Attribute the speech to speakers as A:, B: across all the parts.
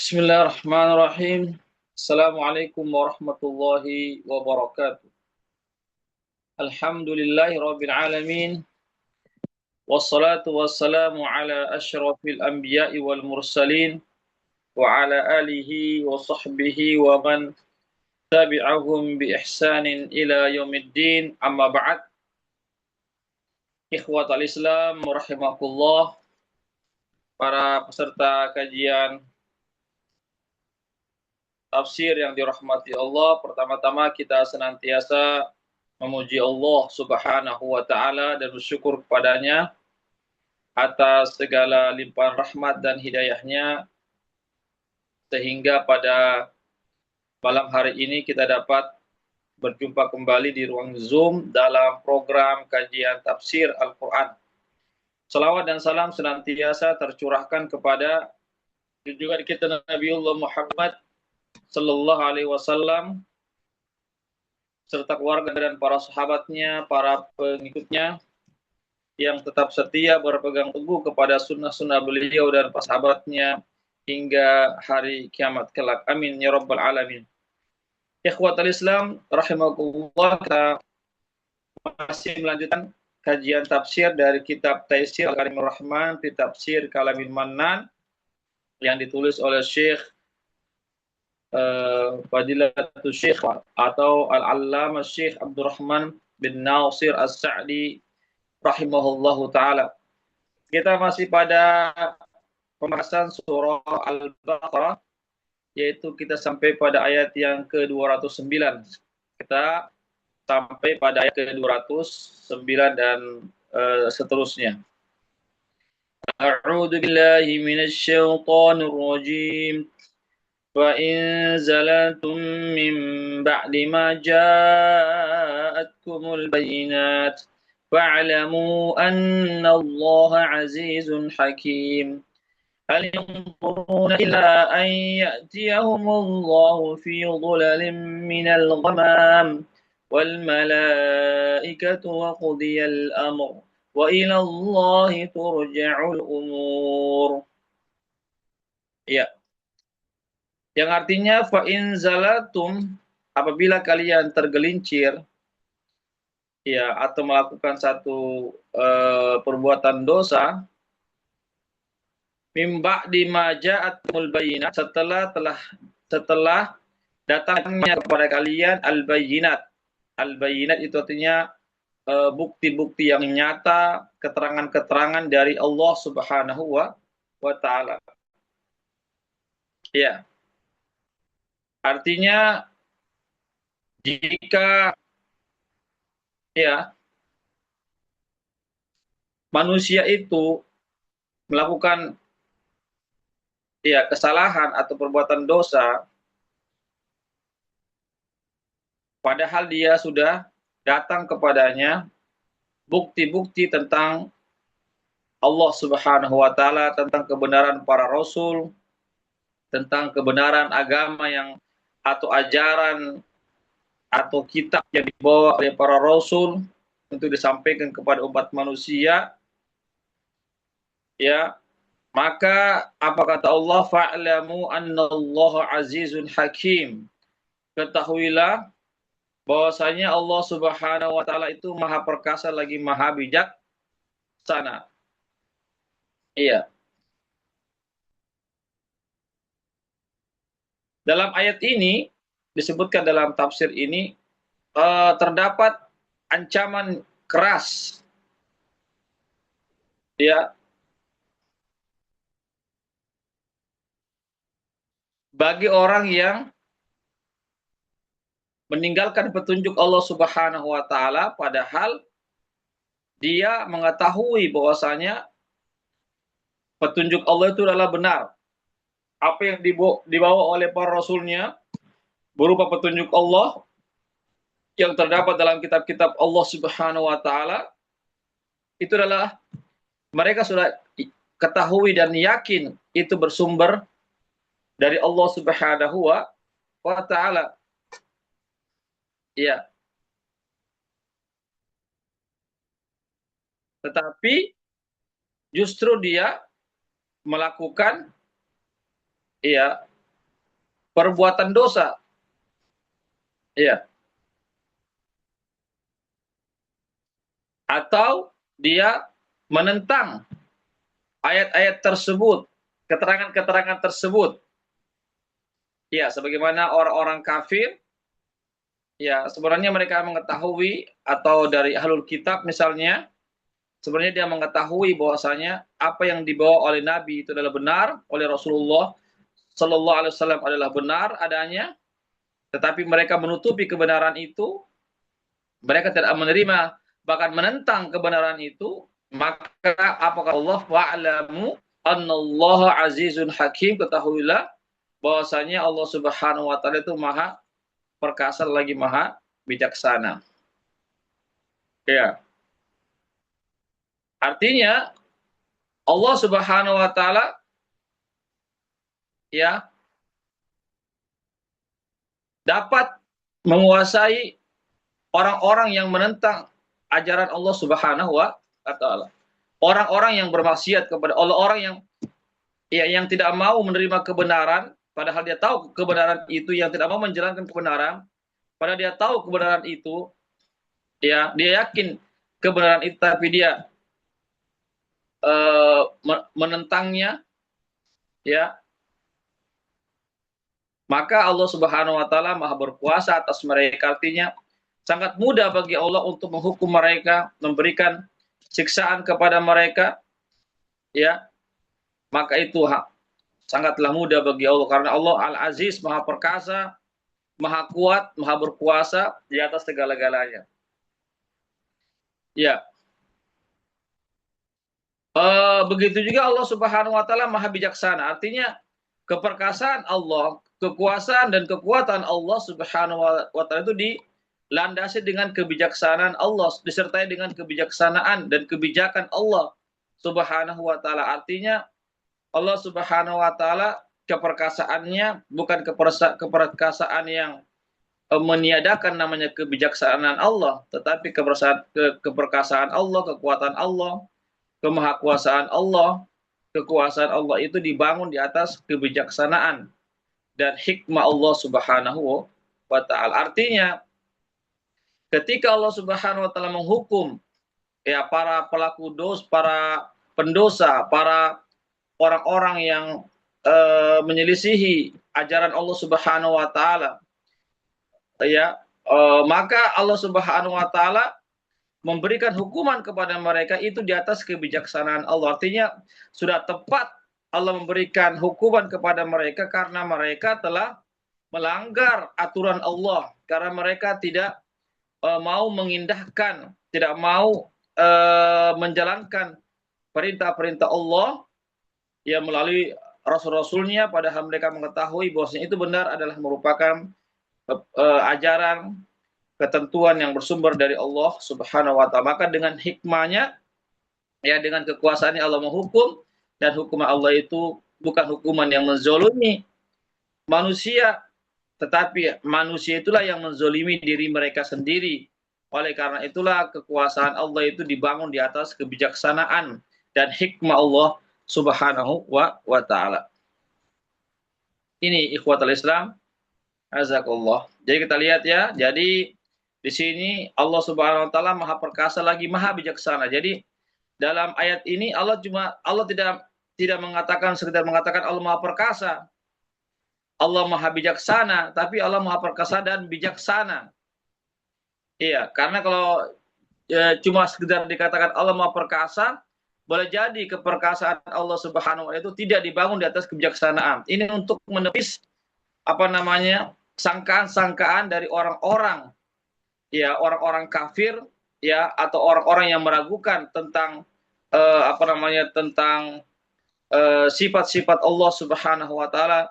A: Bismillahirrahmanirrahim. Assalamualaikum warahmatullahi wabarakatuh. Alhamdulillahi rabbil alamin. Wassalatu wassalamu ala asyrafil anbiya'i wal mursalin wa ala alihi wa sahbihi wa man tabi'ahum bi ihsanin ila yaumiddin. Amma ba'd. Ikhwatal Islam rahimakumullah, para peserta kajian tafsir yang dirahmati Allah, pertama-tama kita senantiasa memuji Allah Subhanahu wa taala dan bersyukur kepadanya atas segala limpahan rahmat dan hidayahnya, sehingga pada malam hari ini kita dapat berjumpa kembali di ruang Zoom dalam program kajian tafsir Al-Quran. Salawat dan salam senantiasa tercurahkan kepada junjungan kita Nabiullah Muhammad sallallahu alaihi wasallam serta keluarga dan para sahabatnya, para pengikutnya yang tetap setia berpegang teguh kepada sunnah-sunnah beliau dan para sahabatnya hingga hari kiamat kelak. Amin ya rabbal alamin. Ikhwatal Islam rahimakumullah, kita masih melanjutkan kajian tafsir dari kitab Taisir Al-Karimur Rahman fi Tafsir Kalamil Mannan yang ditulis oleh Syekh Fadilatul Syekh atau Al-Allamah Syekh Abdurrahman bin Nasir As-Sa'di rahimahullahu taala. Kita masih pada pembahasan surah Al-Baqarah, yaitu kita sampai pada ayat yang ke-209. Kita sampai pada ayat ke-209 dan seterusnya. A'udzu billahi minasy syaithanir rajim. وَإِنْ زَلَلْتُمْ مِنْ بَعْدِ مَا جَاءَتْكُمُ الْبَيِّنَاتُ فَاعْلَمُوا أَنَّ اللَّهَ عَزِيزٌ حَكِيمٌ هَلْ يَنظُرُونَ إِلَّا أَنْ يَأْتِيَهُمُ اللَّهُ فِي ظُلَلٍ مِنَ الْغَمَامِ وَالْمَلَائِكَةُ وَقُضِيَ الْأَمْرُ وَإِلَى اللَّهِ تُرْجَعُ الْأُمُورُ. Ya, yang artinya fa in zalatum, apabila kalian tergelincir ya atau melakukan satu perbuatan dosa, mim ba'di ma ja'atul bayyinat, setelah datangnya kepada kalian al-bayyinat. Al-bayyinat itu artinya bukti-bukti yang nyata, keterangan-keterangan dari Allah Subhanahu wa taala. Ya. Artinya jika ya manusia itu melakukan ya kesalahan atau perbuatan dosa, padahal dia sudah datang kepadanya bukti-bukti tentang Allah Subhanahu wa taala, tentang kebenaran para rasul, tentang kebenaran agama yang atau ajaran atau kitab yang dibawa oleh para rasul untuk disampaikan kepada umat manusia, ya, maka apa kata Allah, fa'lamu annallaha azizun hakim. Ketahuilah bahwasanya Allah Subhanahu wa taala itu maha perkasa lagi maha bijaksana. Iya. Dalam ayat ini disebutkan, dalam tafsir ini terdapat ancaman keras ya bagi orang yang meninggalkan petunjuk Allah Subhanahu wa taala, padahal dia mengetahui bahwasanya petunjuk Allah itu adalah benar. Apa yang dibawa oleh para rasulnya berupa petunjuk Allah yang terdapat dalam kitab-kitab Allah Subhanahu wa taala, itu adalah mereka sudah ketahui dan yakin itu bersumber dari Allah Subhanahu wa taala. Iya. Tetapi justru dia melakukan ya perbuatan dosa. Iya. Atau dia menentang ayat-ayat tersebut, keterangan-keterangan tersebut. Ya, sebagaimana orang-orang kafir, ya sebenarnya mereka mengetahui, atau dari ahlul kitab misalnya, sebenarnya dia mengetahui bahwasanya apa yang dibawa oleh Nabi itu adalah benar, oleh Rasulullah Sallallahu Alaihi Wasallam adalah benar adanya, tetapi mereka menutupi kebenaran itu, mereka tidak menerima, bahkan menentang kebenaran itu. Maka apakah Allah wa'lamu annallaha azizun hakim, ketahuilah bahwasanya Allah Subhanahu wa taala itu maha perkasa lagi maha bijaksana. Ya. Artinya Allah Subhanahu wa taala ya dapat menguasai orang-orang yang menentang ajaran Allah Subhanahu wa taala. Orang-orang yang bermaksiat kepada Allah, orang yang tidak mau menerima kebenaran, padahal dia tahu kebenaran itu, yang tidak mau menjalankan kebenaran, padahal dia tahu kebenaran itu, ya, dia yakin kebenaran itu, tapi dia menentangnya, ya, maka Allah Subhanahu wa taala maha berkuasa atas mereka. Artinya sangat mudah bagi Allah untuk menghukum mereka, memberikan siksaan kepada mereka, ya. Maka itu sangatlah mudah bagi Allah, karena Allah Al-Aziz, maha perkasa, maha kuat, maha berkuasa di atas segala-galanya. Ya. Begitu juga Allah Subhanahu wa taala maha bijaksana. Artinya keperkasaan Allah, kekuasaan dan kekuatan Allah Subhanahu wa taala itu dilandasi dengan kebijaksanaan Allah, disertai dengan kebijaksanaan dan kebijakan Allah Subhanahu wa taala. Artinya Allah Subhanahu wa taala keperkasaannya bukan keperkasaan yang meniadakan namanya kebijaksanaan Allah, tetapi keperkasaan Allah, kekuatan Allah, kemahakuasaan Allah, kekuasaan Allah itu dibangun di atas kebijaksanaan dan hikmah Allah Subhanahu wa taala. Artinya ketika Allah Subhanahu wa taala menghukum ya para pelaku dosa, para pendosa, para orang-orang yang menyelisihi ajaran Allah Subhanahu wa taala, ya, maka Allah Subhanahu wa taala memberikan hukuman kepada mereka itu di atas kebijaksanaan Allah. Artinya sudah tepat Allah memberikan hukuman kepada mereka karena mereka telah melanggar aturan Allah, karena mereka tidak mau mengindahkan, tidak mau menjalankan perintah-perintah Allah ya melalui rasul-rasulnya, padahal mereka mengetahui bahwasanya itu benar adalah merupakan ajaran, ketentuan yang bersumber dari Allah Subhanahu wa taala. Maka dengan hikmahnya, ya, dengan kekuasaannya Allah menghukum, dan hukuman Allah itu bukan hukuman yang menzolimi manusia, tetapi manusia itulah yang menzolimi diri mereka sendiri. Oleh karena itulah kekuasaan Allah itu dibangun di atas kebijaksanaan dan hikmah Allah Subhanahu wa taala. Ini ikhwatul Islam, azakallah. Jadi kita lihat ya, jadi di sini Allah Subhanahu wa taala maha perkasa lagi maha bijaksana. Jadi dalam ayat ini Allah tidak mengatakan sekedar mengatakan Allah maha perkasa, Allah maha bijaksana, tapi Allah maha perkasa dan bijaksana. Iya, karena kalau cuma sekedar dikatakan Allah maha perkasa, boleh jadi keperkasaan Allah Subhanahu wa taala itu tidak dibangun di atas kebijaksanaan. Ini untuk menepis sangkaan-sangkaan dari orang-orang, ya, orang-orang kafir, ya, atau orang-orang yang meragukan tentang tentang sifat-sifat Allah Subhanahu wa taala,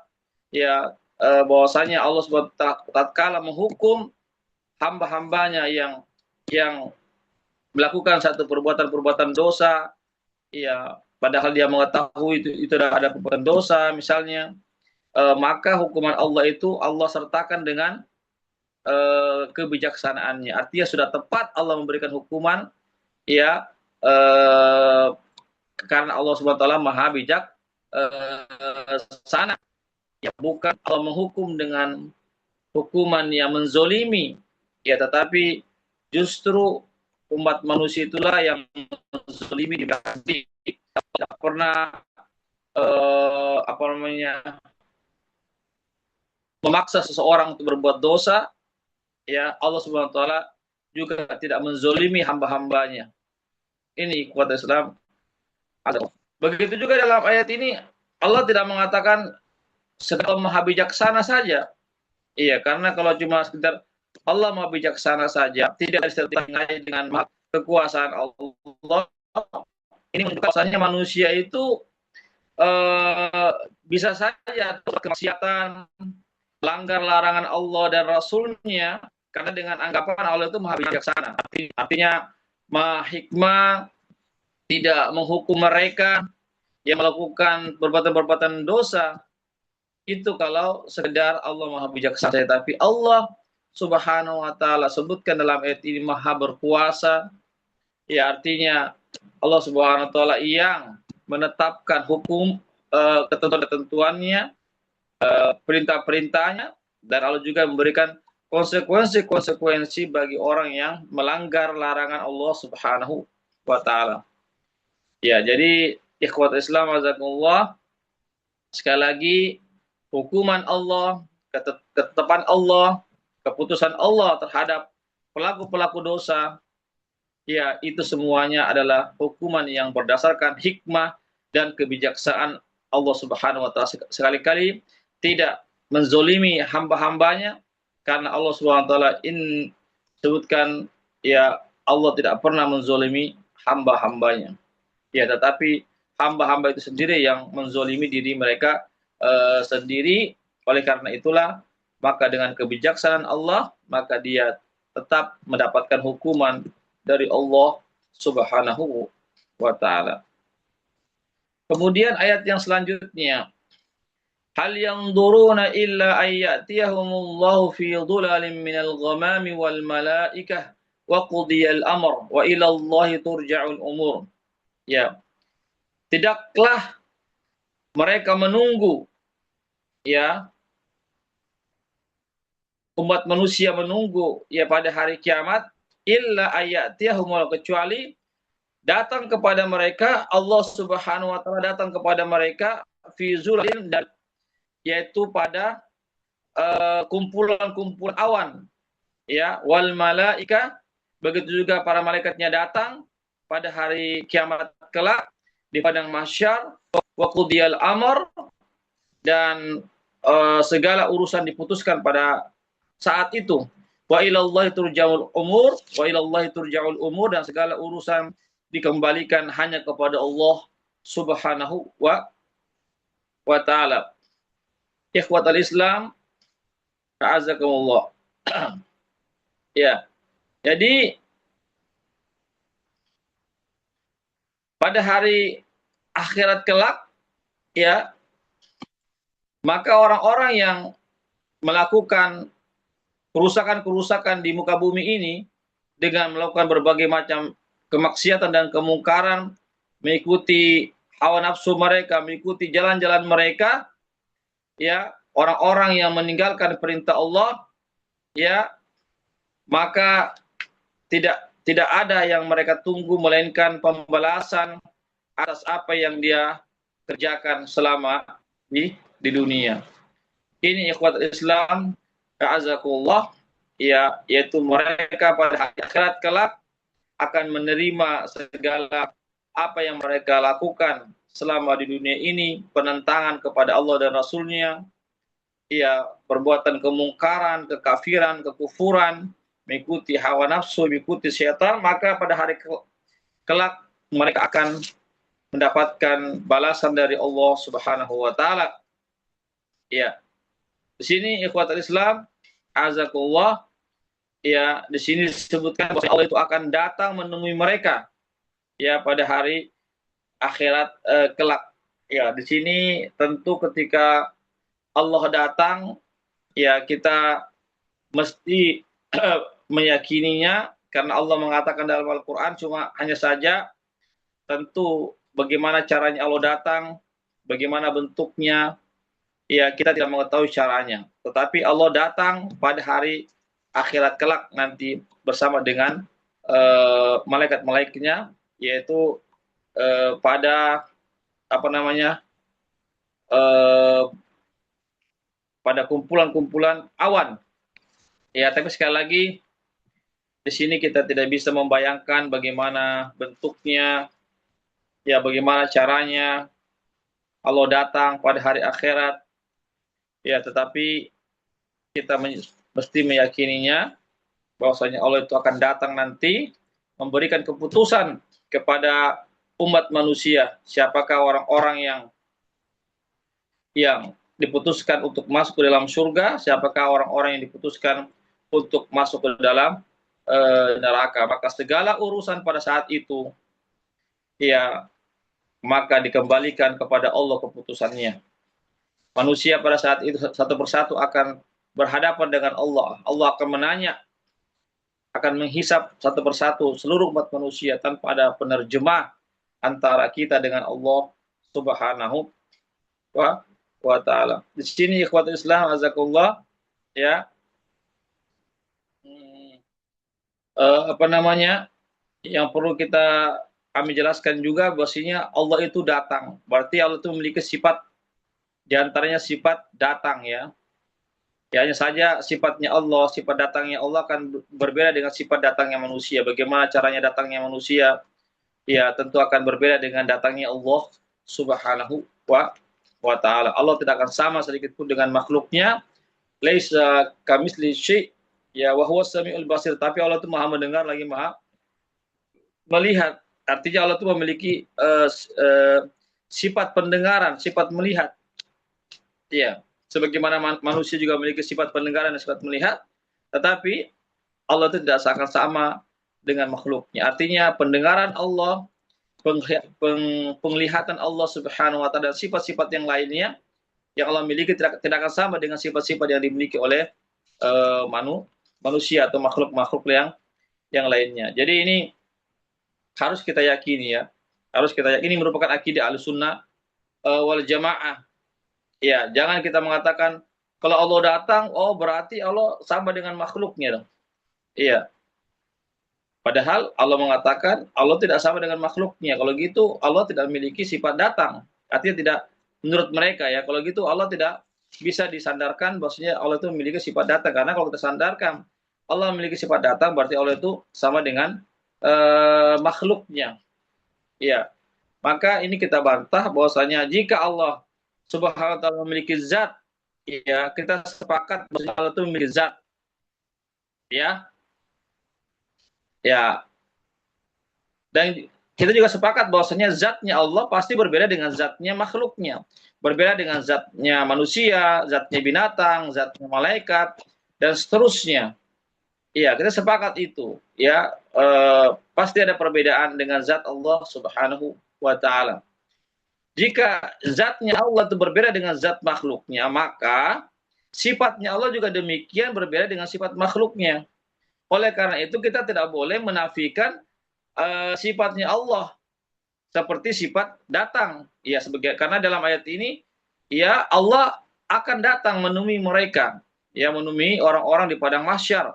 A: ya, bahwasanya Allah Subhanahu wa taala tatkala menghukum hamba-hambanya yang melakukan satu perbuatan dosa, ya, padahal dia mengetahui itu ada perbuatan dosa misalnya, maka hukuman Allah itu Allah sertakan dengan kebijaksanaannya. Artinya sudah tepat Allah memberikan hukuman, ya, karena Allah Subhanahu wa taala maha bijaksana. Ya, bukan Allah menghukum dengan hukuman yang menzolimi, ya, tetapi justru umat manusia itulah yang menzolimi diri sendiri. Tidak pernah apa namanya, memaksa seseorang untuk berbuat dosa, ya, Allah Subhanahu wa taala juga tidak menzolimi hamba-hambanya. Ini kuat Islam. Begitu juga dalam ayat ini Allah tidak mengatakan segala maha bijaksana saja. Iya, karena kalau cuma sekedar Allah maha bijaksana saja, tidak disertai dengan kekuasaan Allah, ini menunjukkan bahwasanya manusia itu bisa saja kemaksiatan, langgar larangan Allah dan Rasulnya, karena dengan anggapan Allah itu maha bijaksana. Artinya maha hikmah, tidak menghukum mereka yang melakukan perbuatan-perbuatan dosa, itu kalau sekedar Allah maha bijaksana. Tapi Allah Subhanahu wa taala sebutkan dalam ayat ini maha berkuasa, ya, artinya Allah Subhanahu wa taala yang menetapkan hukum, ketentuan-ketentuannya, perintah-perintahnya, dan Allah juga memberikan konsekuensi-konsekuensi bagi orang yang melanggar larangan Allah Subhanahu wa taala. Ya, jadi ikhwat Islam azakumullah, sekali lagi hukuman Allah, ketetapan Allah, keputusan Allah terhadap pelaku-pelaku dosa, ya, itu semuanya adalah hukuman yang berdasarkan hikmah dan kebijaksanaan Allah Subhanahu wa taala. Sekali-kali tidak menzolimi hamba-hambanya, karena Allah Subhanahu wa taala sebutkan, ya, Allah tidak pernah menzolimi hamba-hambanya. Ya, tetapi hamba-hamba itu sendiri yang menzolimi diri mereka sendiri. Oleh karena itulah, maka dengan kebijaksanaan Allah, maka dia tetap mendapatkan hukuman dari Allah Subhanahu wa taala. Kemudian ayat yang selanjutnya, hal yanzuruna illa ayyatiyahumullahu fi dhulalin minal ghamami wal malaikah wa qudiyal amr wa ila Allahi turja'ul umur. Ya, tidaklah mereka menunggu, ya, umat manusia menunggu, ya, pada hari kiamat, illa ayatiyahumul, kecuali datang kepada mereka Allah Subhanahu wa taala, datang kepada mereka fi zulalin, yaitu pada kumpulan-kumpulan awan, ya, wal malaika, begitu juga para malaikatnya datang pada hari kiamat kelak di padang mahsyar, wa qudiyal amr, dan segala urusan diputuskan pada saat itu. Wa ilallahi turja'ul umur, wa ilallahi turja'ul umur, dan segala urusan dikembalikan hanya kepada Allah Subhanahu wa taala. Ikhwatal Islam, a'azakumullah. Ya. Jadi pada hari akhirat kelak, ya, maka orang-orang yang melakukan kerusakan-kerusakan di muka bumi ini dengan melakukan berbagai macam kemaksiatan dan kemungkaran, mengikuti hawa nafsu mereka, mengikuti jalan-jalan mereka, ya, orang-orang yang meninggalkan perintah Allah, ya, maka tidak ada yang mereka tunggu melainkan pembalasan atas apa yang dia kerjakan selama di dunia. Ini ikhwat Islam, a'azakumullah, ya, yaitu mereka pada akhirat kelak akan menerima segala apa yang mereka lakukan selama di dunia ini, penentangan kepada Allah dan Rasulnya, ya, perbuatan kemungkaran, kekafiran, kekufuran, mengikuti hawa nafsu, mengikuti syaitan, maka pada hari kelak mereka akan mendapatkan balasan dari Allah Subhanahu wa taala. Ya. Di sini ikhwatul Islam, azakullah, ya, di sini disebutkan bahwa Allah itu akan datang menemui mereka, ya, pada hari akhirat kelak. Ya, di sini tentu ketika Allah datang, ya, kita mesti meyakininya, karena Allah mengatakan dalam Al-Qur'an, cuma hanya saja tentu bagaimana caranya Allah datang, bagaimana bentuknya, ya kita tidak mengetahui caranya. Tetapi Allah datang pada hari akhirat kelak nanti bersama dengan malaikat-malaikatnya, yaitu pada apa namanya eh, pada kumpulan-kumpulan awan. Ya, tapi sekali lagi di sini kita tidak bisa membayangkan bagaimana bentuknya, ya bagaimana caranya Allah datang pada hari akhirat. Ya, tetapi kita mesti meyakininya bahwasanya Allah itu akan datang nanti memberikan keputusan kepada umat manusia, siapakah orang-orang yang diputuskan untuk masuk ke dalam surga, siapakah orang-orang yang diputuskan untuk masuk ke dalam neraka. Maka segala urusan pada saat itu, ya maka dikembalikan kepada Allah keputusannya. Manusia pada saat itu satu persatu akan berhadapan dengan Allah. Allah akan menanya, akan menghisap satu persatu seluruh umat manusia tanpa ada penerjemah antara kita dengan Allah Subhanahu wa ta'ala. Di sini ikhwatul Islam azakullah, ya apa namanya yang perlu kami jelaskan juga bahwasanya Allah itu datang. Berarti Allah itu memiliki sifat, diantaranya sifat datang, ya. Ya, hanya saja sifatnya Allah, sifat datangnya Allah akan berbeda dengan sifat datangnya manusia. Bagaimana caranya datangnya manusia? Ya, tentu akan berbeda dengan datangnya Allah Subhanahu wa ta'ala. Allah tidak akan sama sedikit pun dengan makhluknya. Laisa kamitsli syai', ya wa huwas samiul basir. Tapi Allah itu Maha mendengar lagi Maha melihat. Artinya Allah itu memiliki sifat pendengaran, sifat melihat. Ya, sebagaimana manusia juga memiliki sifat pendengaran dan sifat melihat, tetapi Allah itu tidak akan sama dengan makhluknya. Artinya pendengaran Allah, penglihatan Allah Subhanahu wa ta'ala dan sifat-sifat yang lainnya yang Allah miliki tidak akan sama dengan sifat-sifat yang dimiliki oleh manusia atau makhluk-makhluk yang lainnya. Jadi ini harus kita yakini, ya. Harus kita yakini, merupakan akidah Ahlussunnah wal Jamaah. Ya, jangan kita mengatakan kalau Allah datang, oh berarti Allah sama dengan makhluknya dong. Iya. Padahal Allah mengatakan Allah tidak sama dengan makhluknya. Kalau gitu Allah tidak memiliki sifat datang. Artinya tidak, menurut mereka ya, kalau gitu Allah tidak bisa disandarkan bahwasanya Allah itu memiliki sifat datang. Karena kalau kita sandarkan Allah memiliki sifat datang, berarti Allah itu sama dengan makhluknya. Ya. Maka ini kita bantah bahwasanya jika Allah Subhanahu wa ta'ala memiliki zat, ya kita sepakat bahwa Allah itu memiliki zat. Ya. Ya. Dan kita juga sepakat bahwasanya zatnya Allah pasti berbeda dengan zatnya makhluknya. Berbeda dengan zatnya manusia, zatnya binatang, zatnya malaikat, dan seterusnya. Iya, kita sepakat itu. Ya, pasti ada perbedaan dengan zat Allah Subhanahu wa ta'ala. Jika zatnya Allah itu berbeda dengan zat makhluknya, maka sifatnya Allah juga demikian berbeda dengan sifat makhluknya. Oleh karena itu kita tidak boleh menafikan sifatnya Allah seperti sifat datang. Ya, karena dalam ayat ini ya Allah akan datang menemui mereka, ya menemui orang-orang di padang mahsyar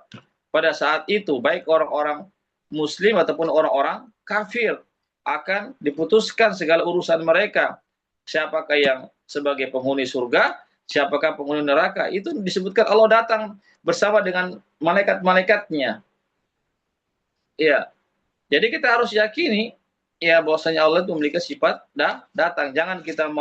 A: pada saat itu, baik orang-orang muslim ataupun orang-orang kafir, akan diputuskan segala urusan mereka. Siapakah yang sebagai penghuni surga, siapakah penghuni neraka, itu disebutkan Allah datang bersama dengan malaikat-malaikatnya. Ya. Jadi kita harus yakini ya bahwasanya Allah itu memiliki sifat datang. Jangan kita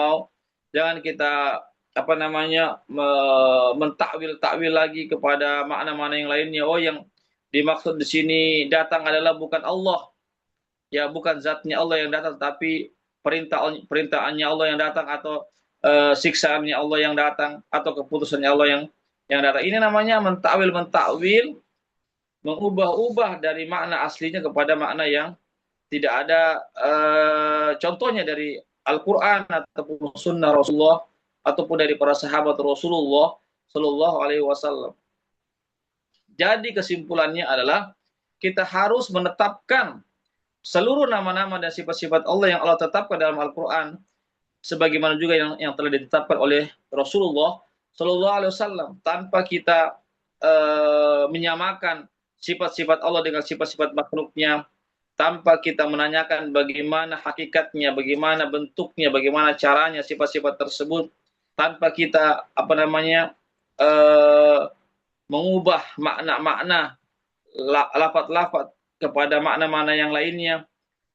A: mentakwil lagi kepada makna-makna yang lainnya. Oh, yang dimaksud di sini datang adalah bukan Allah. Ya, bukan zatnya Allah yang datang, tapi perintahnya Allah yang datang, atau siksaannya Allah yang datang, atau keputusannya Allah yang datang. Ini namanya mentakwil, mengubah-ubah dari makna aslinya kepada makna yang tidak ada contohnya dari Al-Quran ataupun Sunnah Rasulullah ataupun dari para sahabat Rasulullah Sallallahu Alaihi Wasallam. Jadi kesimpulannya adalah kita harus menetapkan seluruh nama-nama dan sifat-sifat Allah yang Allah tetapkan dalam Al-Quran sebagaimana juga yang telah ditetapkan oleh Rasulullah Shallallahu Alaihi Wasallam, tanpa kita menyamakan sifat-sifat Allah dengan sifat-sifat makhluknya, tanpa kita menanyakan bagaimana hakikatnya, bagaimana bentuknya, bagaimana caranya sifat-sifat tersebut, tanpa kita mengubah makna-makna lafaz-lafaz kepada makna-makna yang lainnya,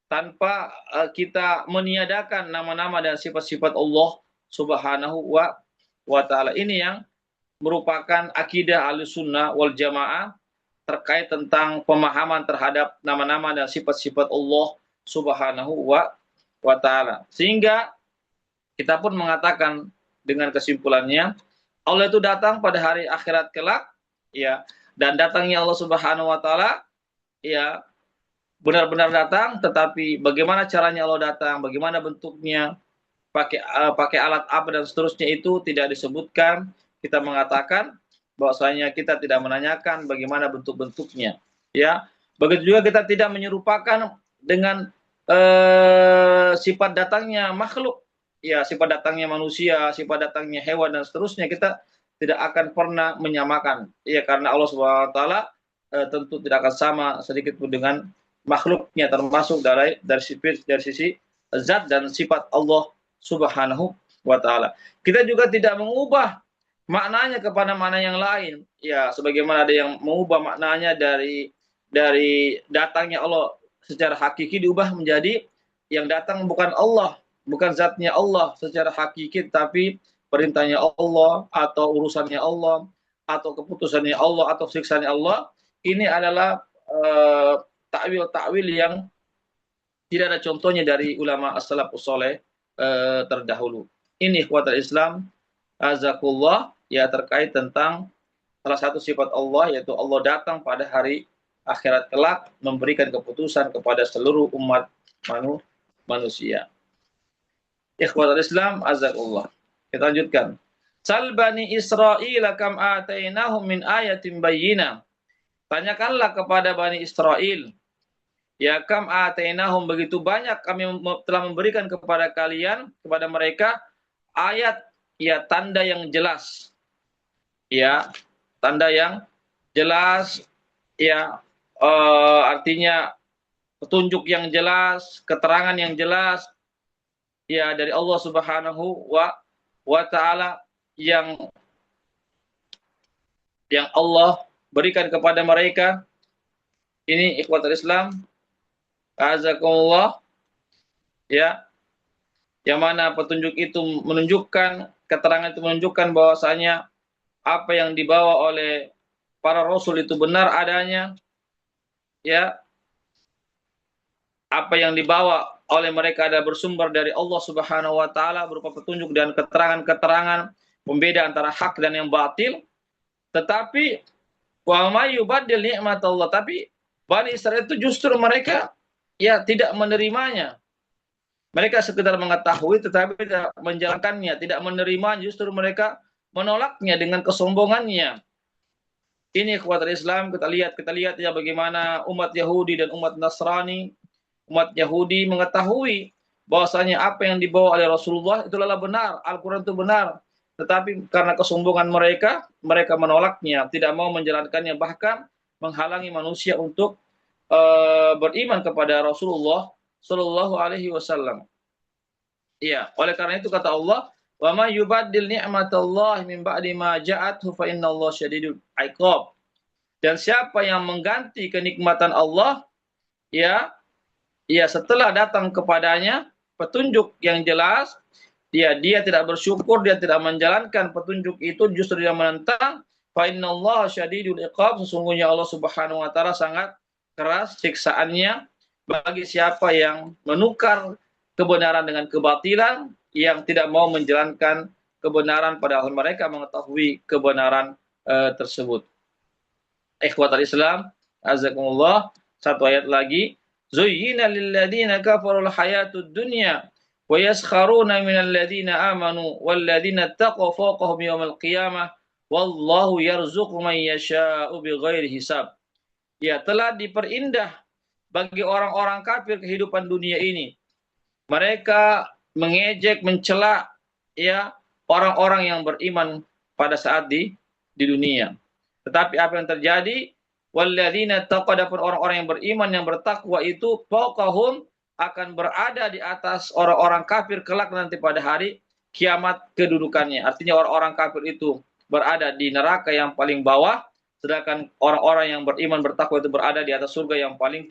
A: tanpa kita meniadakan nama-nama dan sifat-sifat Allah Subhanahu wa taala. Ini yang merupakan akidah Ahlussunnah wal Jamaah terkait tentang pemahaman terhadap nama-nama dan sifat-sifat Allah Subhanahu wa taala. Sehingga kita pun mengatakan dengan kesimpulannya, Allah itu datang pada hari akhirat kelak, ya, dan datangnya Allah Subhanahu wa taala, ya, benar-benar datang, tetapi bagaimana caranya Allah datang, bagaimana bentuknya, pakai alat apa dan seterusnya itu tidak disebutkan. Kita mengatakan bahwasanya kita tidak menanyakan bagaimana bentuk-bentuknya, ya. Begitu juga kita tidak menyerupakan dengan sifat datangnya makhluk, ya, sifat datangnya manusia, sifat datangnya hewan dan seterusnya, kita tidak akan pernah menyamakan, ya, karena Allah Subhanahu wa taala tentu tidak akan sama sedikit pun dengan makhluknya, termasuk dari sisi zat dan sifat Allah Subhanahu wa taala. Kita juga tidak mengubah maknanya kepada makna yang lain, ya, sebagaimana ada yang mengubah maknanya dari datangnya Allah secara hakiki diubah menjadi yang datang bukan Allah, bukan zatnya Allah secara hakiki, tapi perintahnya Allah atau urusannya Allah atau keputusannya Allah atau siksanya Allah. Ini adalah takwil-takwil yang tidak ada contohnya dari ulama as-salafus saleh terdahulu. Ini ikhwatul Islam azakullah, ya, terkait tentang salah satu sifat Allah, yaitu Allah datang pada hari akhirat kelak memberikan keputusan kepada seluruh umat manusia. Ikhwatul Islam azakullah. Kita lanjutkan. Sal bani Israil kam atainahum min ayatin bayyinah. Tanyakanlah kepada Bani Israel, ya, kam atainahum, begitu banyak kami telah memberikan kepada kalian, kepada mereka ayat, ya, tanda yang jelas, ya, tanda yang jelas, ya, artinya petunjuk yang jelas, keterangan yang jelas, ya, dari Allah Subhanahu wa taala yang Allah berikan kepada mereka. Ini ikhwatul Islam azakumullah, ya, yang mana petunjuk itu menunjukkan, keterangan itu menunjukkan bahwasanya apa yang dibawa oleh para rasul itu benar adanya, ya, apa yang dibawa oleh mereka ada bersumber dari Allah Subhanahu wa taala berupa petunjuk dan keterangan-keterangan pembeda antara hak dan yang batil. Tetapi wa may yubaddil ni'matallah, tapi Bani Israil itu justru mereka, ya, tidak menerimanya. Mereka sekedar mengetahui tetapi tidak menjalankannya, tidak menerima, justru mereka menolaknya dengan kesombongannya. Ini ikhwatul Islam, kita lihat ya bagaimana umat Yahudi dan umat Nasrani. Umat Yahudi mengetahui bahwasanya apa yang dibawa oleh Rasulullah itu adalah benar, Al-Qur'an itu benar. Tetapi karena kesombongan mereka menolaknya, tidak mau menjalankannya, bahkan menghalangi manusia untuk beriman kepada Rasulullah Shallallahu Alaihi Wasallam. Iya, oleh karena itu kata Allah, wa may yubaddil ni'matallahi min ba'di ma ja'athu fa innallaha syadidul iqab. Dan siapa yang mengganti kenikmatan Allah, ya, setelah datang kepadanya petunjuk yang jelas, dia tidak bersyukur, dia tidak menjalankan petunjuk itu, justru dia menentang, fa innallaha syadidul iqab, sesungguhnya Allah Subhanahu wa taala sangat keras siksaannya bagi siapa yang menukar kebenaran dengan kebatilan, yang tidak mau menjalankan kebenaran padahal mereka mengetahui kebenaran tersebut. Ikhwatul Islam azakumullah, satu ayat lagi, zuyyina lil ladzina kafarul hayatud dunya wa yaskharuna minal ladzina amanu wal ladzina taqaw fawqahum yawmal qiyamah wallahu yarzuqu man yasha'u bighairi hisab. Ya, telah diperindah bagi orang-orang kafir kehidupan dunia ini. Mereka mengejek, mencela ya orang-orang yang beriman pada saat di dunia. Tetapi apa yang terjadi? Walladzina taqwa, adapun orang-orang yang beriman yang bertakwa itu fawqahum, akan berada di atas orang-orang kafir kelak nanti pada hari kiamat kedudukannya. Artinya orang-orang kafir itu berada di neraka yang paling bawah, sedangkan orang-orang yang beriman bertakwa itu berada di atas surga yang paling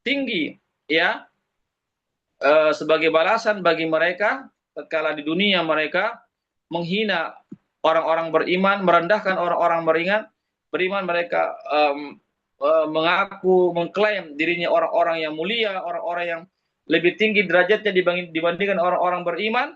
A: tinggi. Ya, sebagai balasan bagi mereka tatkala di dunia mereka menghina orang-orang beriman, merendahkan orang-orang beriman, mereka mengaku, mengklaim dirinya orang-orang yang mulia, orang-orang yang lebih tinggi derajatnya dibandingkan orang-orang beriman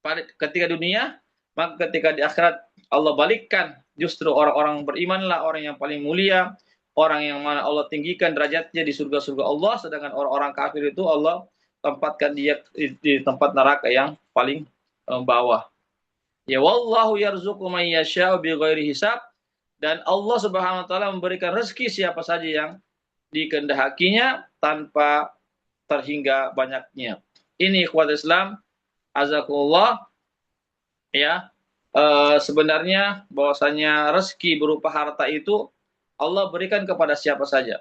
A: pada ketika dunia, maka ketika di akhirat Allah balikkan, justru orang-orang berimanlah orang yang paling mulia, orang yang mana Allah tinggikan derajatnya di surga-surga Allah, sedangkan orang-orang kafir itu Allah tempatkan dia di tempat neraka yang paling bawah. Ya wallahu yarzuqu man yasha'u bighairi hisab, dan Allah Subhanahu wa taala memberikan rezeki siapa saja yang dikehendakinya tanpa terhingga banyaknya. Ini ikhwat Islam azakumullah ya. Sebenarnya bahwasanya rezeki berupa harta itu Allah berikan kepada siapa saja.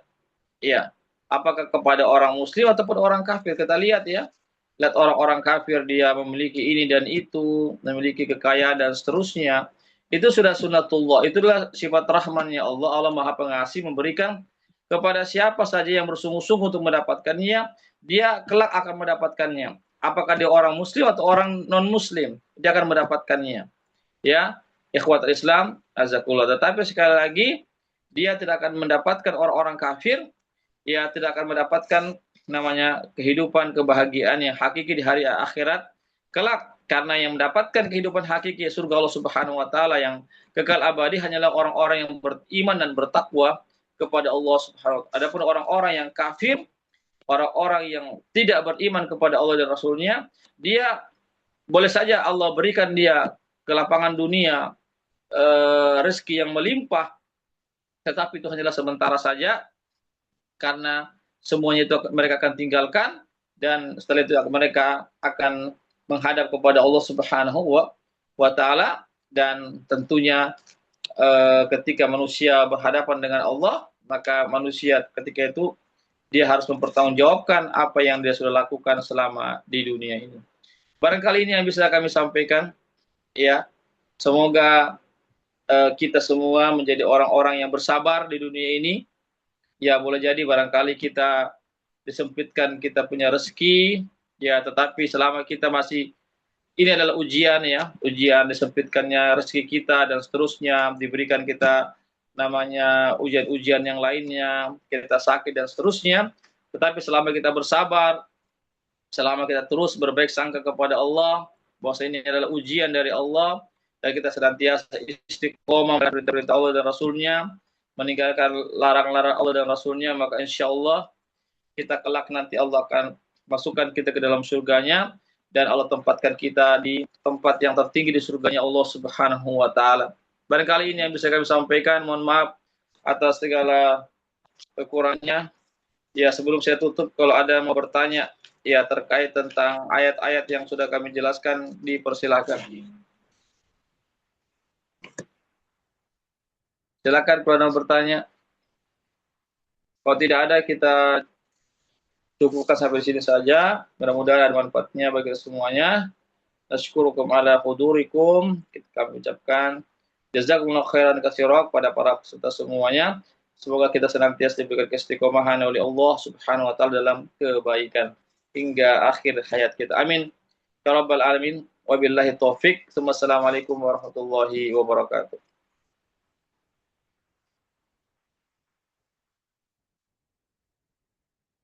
A: Ya. Apakah kepada orang muslim ataupun orang kafir. Kita lihat ya. Lihat orang-orang kafir dia memiliki ini dan itu, memiliki kekayaan dan seterusnya. Itu sudah sunnatullah. Itulah sifat rahmannya Allah. Allah Maha Pengasih, memberikan kepada siapa saja yang bersungguh-sungguh untuk mendapatkannya, dia kelak akan mendapatkannya. Apakah dia orang muslim atau orang non muslim, dia akan mendapatkannya. Ya, ikhwatul Islam azakullah. Tetapi sekali lagi dia tidak akan mendapatkan orang-orang kafir, ya tidak akan mendapatkan namanya kehidupan kebahagiaan yang hakiki di hari akhirat kelak, karena yang mendapatkan kehidupan hakiki surga Allah Subhanahu wa taala yang kekal abadi hanyalah orang-orang yang beriman dan bertakwa kepada Allah Subhanahu wa taala. Adapun orang-orang yang kafir, orang-orang yang tidak beriman kepada Allah dan Rasulnya, dia boleh saja Allah berikan dia ke lapangan dunia rezeki yang melimpah, tetapi itu hanyalah sementara saja, karena semuanya itu mereka akan tinggalkan, dan setelah itu mereka akan menghadap kepada Allah Subhanahu wa taala, dan tentunya ketika manusia berhadapan dengan Allah, maka manusia ketika itu dia harus mempertanggungjawabkan apa yang dia sudah lakukan selama di dunia ini. Barangkali ini yang bisa kami sampaikan ya. Semoga kita semua menjadi orang-orang yang bersabar di dunia ini. Ya, boleh jadi barangkali kita disempitkan kita punya rezeki, ya, tetapi selama kita masih, ini adalah ujian ya, ujian disempitkannya rezeki kita dan seterusnya, diberikan kita namanya ujian-ujian yang lainnya, kita sakit dan seterusnya, tetapi selama kita bersabar, selama kita terus berbaik sangka kepada Allah, bahwa ini adalah ujian dari Allah, dan kita senantiasa istiqomah dengan perintah Allah dan Rasulnya, meninggalkan larang-larang Allah dan Rasulnya, maka insya Allah kita kelak nanti Allah akan masukkan kita ke dalam surganya, dan Allah tempatkan kita di tempat yang tertinggi di surganya Allah Subhanahu wa taala. Barangkali ini yang bisa kami sampaikan. Mohon maaf atas segala kekurangannya. Ya, sebelum saya tutup, kalau ada mau bertanya ya terkait tentang ayat-ayat yang sudah kami jelaskan, dipersilakan. Silakan kalau mau bertanya. Kalau tidak ada, kita cukupkan sampai sini saja. Mudah-mudahan ada manfaatnya bagi semuanya. Nasyukurukum ala hudurikum. Kami ucapkan jazakumullahu khairan katsiran kepada para peserta semuanya. Semoga kita senantiasa diberikan keistiqomahan oleh Allah Subhanahu wa taala dalam kebaikan hingga akhir hayat kita. Amin ya rabbal alamin. Wabillahi taufik. Assalamualaikum warahmatullahi wabarakatuh.